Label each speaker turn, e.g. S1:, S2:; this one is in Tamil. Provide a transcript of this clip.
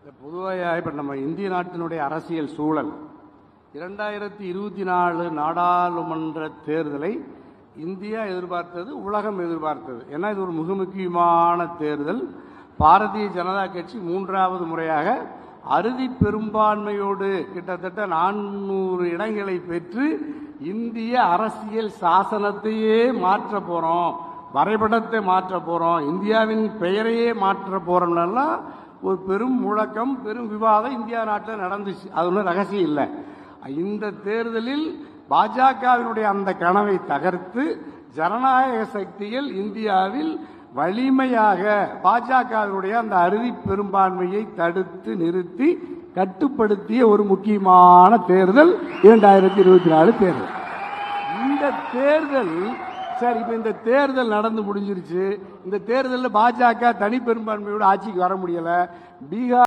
S1: பொதுவாக இப்போ நம்ம இந்திய நாட்டினுடைய அரசியல் சூழல் 2024 நாடாளுமன்ற தேர்தலை இந்தியா எதிர்பார்த்தது, உலகம் எதிர்பார்த்தது. ஏன்னா இது ஒரு மிக முக்கியமான தேர்தல். பாரதிய ஜனதா கட்சி 3வது முறையாக அறுதி பெரும்பான்மையோடு கிட்டத்தட்ட 400 இடங்களை பெற்று இந்திய அரசியல் சாசனத்தையே மாற்ற போறோம், வரைபடத்தை மாற்ற போறோம், இந்தியாவின் பெயரையே மாற்ற போறோம்னா ஒரு பெரும் முழக்கம், பெரும் விவாதம் இந்தியா நாட்டில் நடந்துச்சு. அது ஒன்றும் ரகசியம் இல்லை. இந்த தேர்தலில் பாஜகவினுடைய அந்த கனவை தகர்த்து ஜனநாயக சக்திகள் இந்தியாவில் வலிமையாக பாஜகவினுடைய அந்த அறுதி பெரும்பான்மையை தடுத்து நிறுத்தி கட்டுப்படுத்திய ஒரு முக்கியமான தேர்தல் 2024 தேர்தல். இந்த தேர்தல் சார், இப்ப இந்த தேர்தல் நடந்து முடிஞ்சிருச்சு. இந்த தேர்தலில் பாஜக தனி பெரும்பான்மையோடு ஆட்சிக்கு வர முடியல. பீகார்